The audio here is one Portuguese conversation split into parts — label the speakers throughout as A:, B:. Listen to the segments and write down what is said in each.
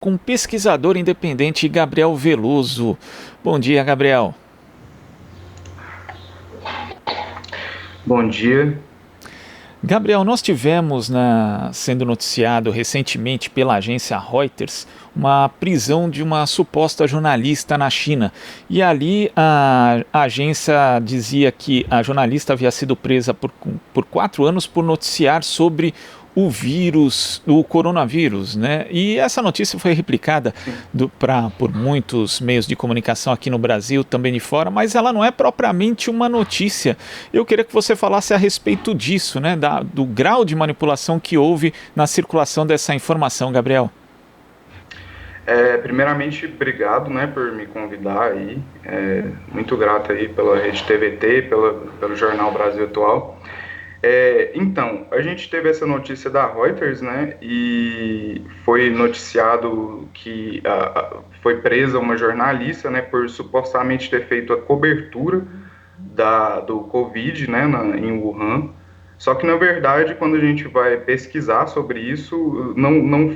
A: Com o pesquisador independente Gabriel Veloso. Bom dia, Gabriel.
B: Bom dia.
A: Gabriel, nós tivemos sendo noticiado recentemente pela agência Reuters uma prisão de uma suposta jornalista na China. E ali a agência dizia que a jornalista havia sido presa por 4 anos por noticiar sobre o vírus, o coronavírus, né? E essa notícia foi replicada
B: Sim.
A: por muitos meios de comunicação aqui no Brasil, também de fora, mas ela não é propriamente uma notícia. Eu queria que você falasse a respeito disso, né? Do grau de manipulação que houve na circulação dessa informação, Gabriel.
B: Primeiramente, obrigado, né, por me convidar aí. Muito grato aí pela Rede TVT, pelo Jornal Brasil Atual. Então, a gente teve essa notícia da Reuters, né, e foi noticiado que foi presa uma jornalista, né, por supostamente ter feito a cobertura do Covid, né, em Wuhan. Só que, na verdade, quando a gente vai pesquisar sobre isso,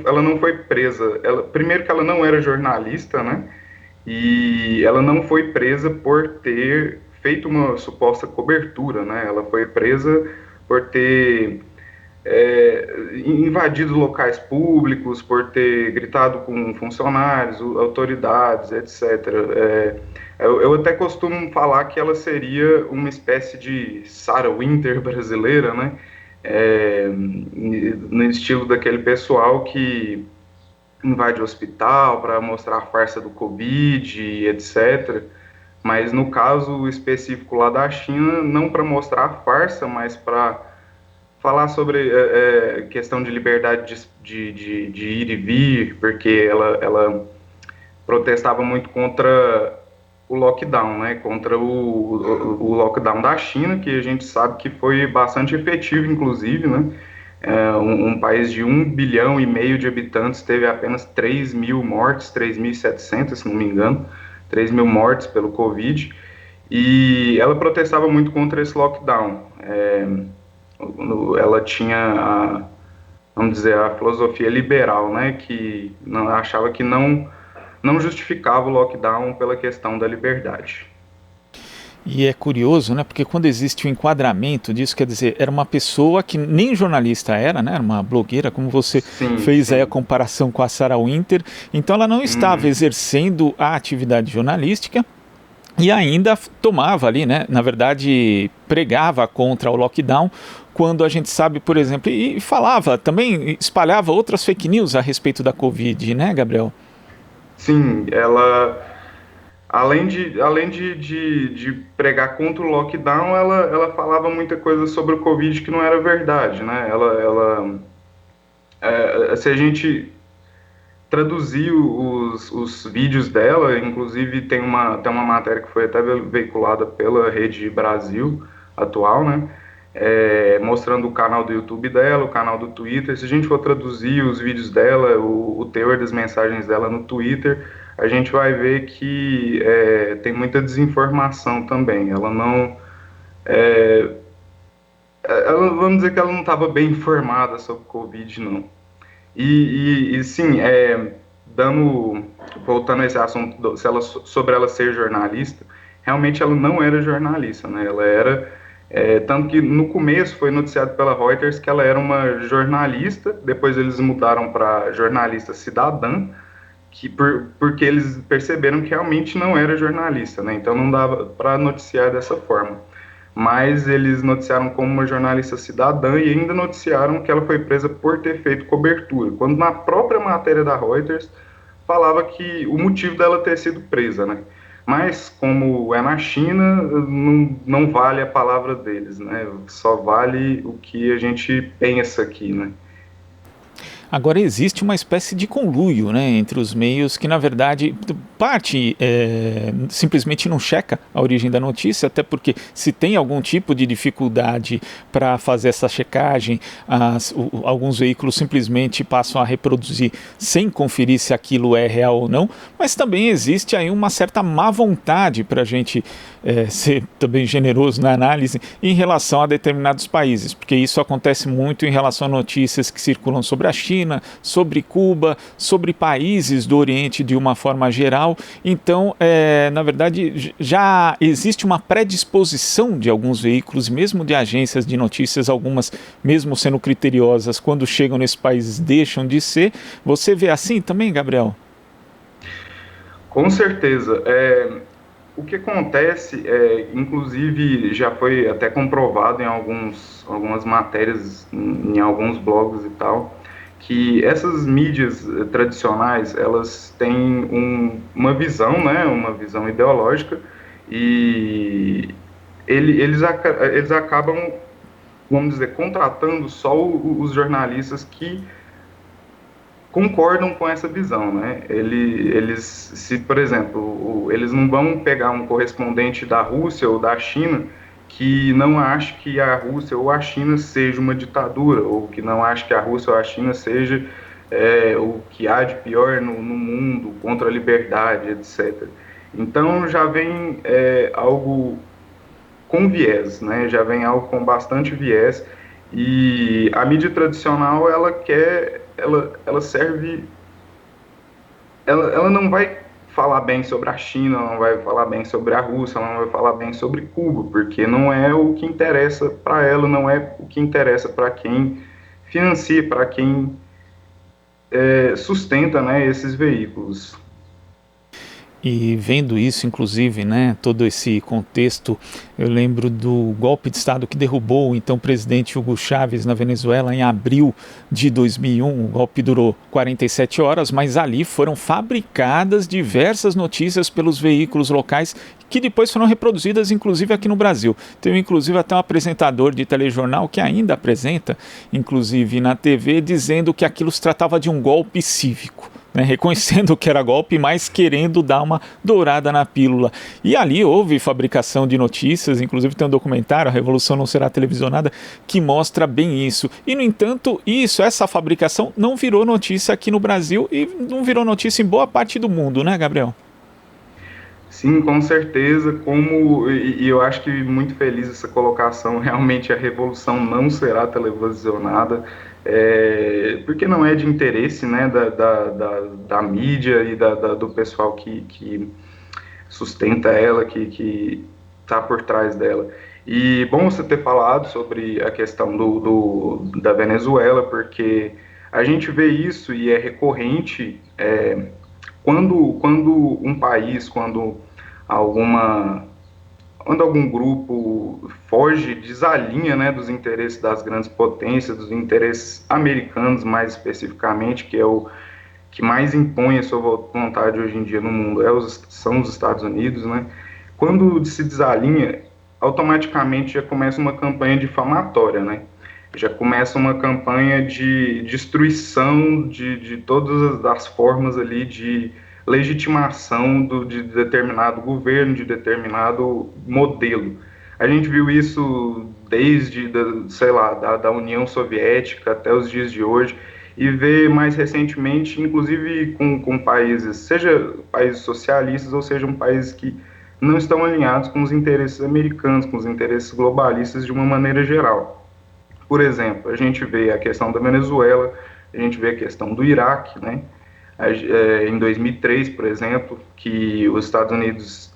B: ela não foi presa. Primeiro que ela não era jornalista, né? E ela não foi presa por ter feito uma suposta cobertura, né? Ela foi presa por ter invadido locais públicos, por ter gritado com funcionários, autoridades, etc. Eu até costumo falar que ela seria uma espécie de Sarah Winter brasileira, né? No estilo daquele pessoal que invade o hospital para mostrar a farsa do Covid, etc. Mas no caso específico lá da China, não para mostrar a farsa, mas para falar sobre questão de liberdade de ir e vir, porque ela protestava muito contra o lockdown, né? Contra o lockdown da China, que a gente sabe que foi bastante efetivo, inclusive, né? Um país de 1,5 bilhão de habitantes teve apenas 3 mil mortes, 3.700, se não me engano, 3 mil mortes pelo Covid, e ela protestava muito contra esse lockdown. Ela tinha, vamos dizer, a filosofia liberal, né, que achava que não justificava o lockdown pela questão da liberdade.
A: E é curioso, né? Porque quando existe o enquadramento disso, quer dizer, era uma pessoa que nem jornalista era, né? Era uma blogueira, como você
B: Sim,
A: fez aí a
B: sim.
A: comparação com a Sarah Winter. Então ela não estava
B: Uhum.
A: exercendo a atividade jornalística e ainda tomava ali, né? Na verdade, pregava contra o lockdown, quando a gente sabe, por exemplo, e falava também, espalhava outras fake news a respeito da Covid, né, Gabriel?
B: Sim, ela, além de pregar contra o lockdown, ela falava muita coisa sobre o Covid que não era verdade, né? Se a gente traduzir os vídeos dela, inclusive tem uma matéria que foi até veiculada pela Rede Brasil Atual, né? Mostrando o canal do YouTube dela, o canal do Twitter. Se a gente for traduzir os vídeos dela, o teor das mensagens dela no Twitter, a gente vai ver que tem muita desinformação também. Vamos dizer que ela não estava bem informada sobre o Covid, não. Sim, dando, voltando a esse assunto sobre ela ser jornalista, realmente ela não era jornalista, né? Ela era, tanto que no começo foi noticiado pela Reuters que ela era uma jornalista, depois eles mudaram para jornalista cidadã, porque eles perceberam que realmente não era jornalista, né? Então não dava para noticiar dessa forma. Mas eles noticiaram como uma jornalista cidadã e ainda noticiaram que ela foi presa por ter feito cobertura, quando na própria matéria da Reuters falava que o motivo dela ter sido presa, né? Mas como é na China, não vale a palavra deles, né? Só vale o que a gente pensa aqui, né?
A: Agora existe uma espécie de conluio, né, entre os meios que, na verdade, parte simplesmente não checa a origem da notícia, até porque se tem algum tipo de dificuldade para fazer essa checagem, alguns veículos simplesmente passam a reproduzir sem conferir se aquilo é real ou não, mas também existe aí uma certa má vontade para a gente ser também generoso na análise em relação a determinados países, porque isso acontece muito em relação a notícias que circulam sobre a China, China, sobre Cuba, sobre países do Oriente de uma forma geral. Então, na verdade, já existe uma predisposição de alguns veículos, mesmo de agências de notícias, algumas mesmo sendo criteriosas, quando chegam nesses países deixam de ser. Você vê assim também, Gabriel?
B: Com certeza. O que acontece, inclusive já foi até comprovado em algumas matérias, em alguns blogs e tal, que essas mídias tradicionais, elas têm uma visão, né, uma visão ideológica, e eles acabam, vamos dizer, contratando só os jornalistas que concordam com essa visão, né? Se, por exemplo, eles não vão pegar um correspondente da Rússia ou da China que não ache que a Rússia ou a China seja uma ditadura, ou que não ache que a Rússia ou a China seja o que há de pior no mundo, contra a liberdade, etc. Então já vem algo com viés, né? Já vem algo com bastante viés, e a mídia tradicional ela serve, ela não vai falar bem sobre a China, não vai falar bem sobre a Rússia, não vai falar bem sobre Cuba, porque não é o que interessa para ela, não é o que interessa para quem financia, para quem sustenta, né, esses veículos.
A: E vendo isso, inclusive, né, todo esse contexto, eu lembro do golpe de Estado que derrubou o então presidente Hugo Chávez na Venezuela em abril de 2001. O golpe durou 47 horas, mas ali foram fabricadas diversas notícias pelos veículos locais que depois foram reproduzidas, inclusive aqui no Brasil. Tem inclusive até um apresentador de telejornal que ainda apresenta, inclusive na TV, dizendo que aquilo se tratava de um golpe cívico. Né, reconhecendo que era golpe, mas querendo dar uma dourada na pílula. E ali houve fabricação de notícias, inclusive tem um documentário, A Revolução Não Será Televisionada, que mostra bem isso. E, no entanto, essa fabricação não virou notícia aqui no Brasil e não virou notícia em boa parte do mundo, né, Gabriel?
B: Sim, com certeza, e eu acho que muito feliz essa colocação, realmente a revolução não será televisionada, porque não é de interesse, né, da mídia e do pessoal que sustenta ela, que está por trás dela. E bom você ter falado sobre a questão da Venezuela, porque a gente vê isso e é recorrente, quando um país, alguma, quando algum grupo foge, desalinha, né, dos interesses das grandes potências, dos interesses americanos mais especificamente, que é o que mais impõe a sua vontade hoje em dia no mundo, são os Estados Unidos, né? Quando se desalinha, automaticamente já começa uma campanha difamatória, né? Já começa uma campanha de destruição de todas as formas ali de legitimação de determinado governo, de determinado modelo. A gente viu isso desde, sei lá, da União Soviética até os dias de hoje, e vê mais recentemente, inclusive com países, seja países socialistas ou sejam países que não estão alinhados com os interesses americanos, com os interesses globalistas de uma maneira geral. Por exemplo, a gente vê a questão da Venezuela, a gente vê a questão do Iraque, né? Em 2003, por exemplo, que os Estados Unidos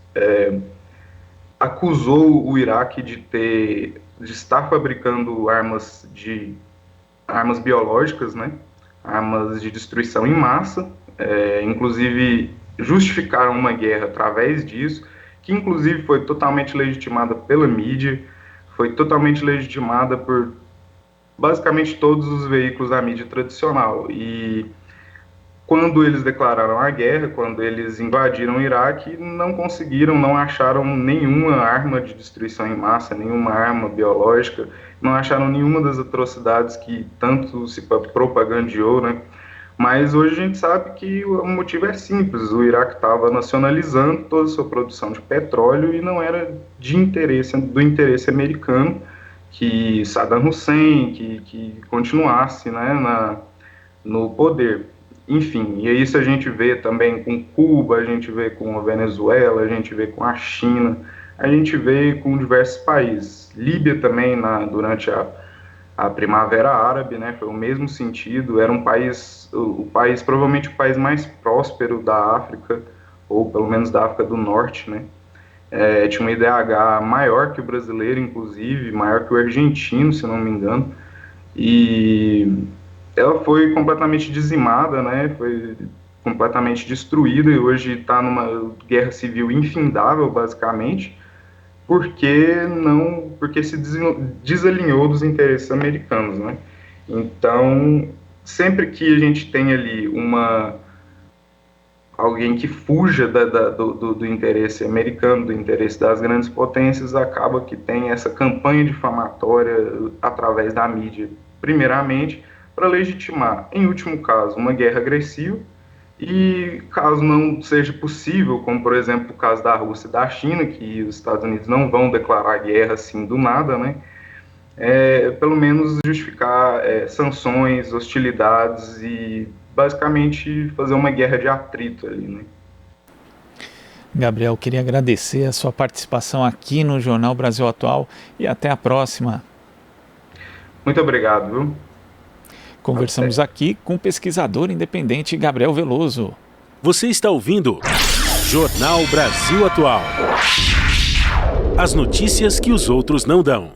B: acusou o Iraque de estar fabricando armas biológicas, né? Armas de destruição em massa, inclusive justificaram uma guerra através disso, que inclusive foi totalmente legitimada pela mídia, foi totalmente legitimada por basicamente todos os veículos da mídia tradicional. E quando eles declararam a guerra, quando eles invadiram o Iraque, não conseguiram, não acharam nenhuma arma de destruição em massa, nenhuma arma biológica, não acharam nenhuma das atrocidades que tanto se propagandeou, né? Mas hoje a gente sabe que o motivo é simples, o Iraque estava nacionalizando toda a sua produção de petróleo e não era do interesse americano que Saddam Hussein que continuasse, né, no poder. Enfim, e isso a gente vê também com Cuba, a gente vê com a Venezuela, a gente vê com a China, a gente vê com diversos países. Líbia também, durante a Primavera Árabe, né, foi o mesmo sentido, era um país, o país, provavelmente o país mais próspero da África, ou pelo menos da África do Norte, né, tinha um IDH maior que o brasileiro, inclusive, maior que o argentino, se não me engano, e ela foi completamente dizimada, né, foi completamente destruída e hoje está numa guerra civil infindável, basicamente, porque se desalinhou dos interesses americanos, né? Então, sempre que a gente tem ali alguém que fuja do interesse americano, do interesse das grandes potências, acaba que tem essa campanha difamatória através da mídia, primeiramente, para legitimar, em último caso, uma guerra agressiva, e caso não seja possível, como por exemplo o caso da Rússia e da China, que os Estados Unidos não vão declarar guerra assim do nada, né? Pelo menos justificar sanções, hostilidades e basicamente fazer uma guerra de atrito ali, né?
A: Gabriel, queria agradecer a sua participação aqui no Jornal Brasil Atual e até a próxima.
B: Muito obrigado, viu?
A: Conversamos aqui com o pesquisador independente Gabriel Veloso.
C: Você está ouvindo Jornal Brasil Atual. As notícias que os outros não dão.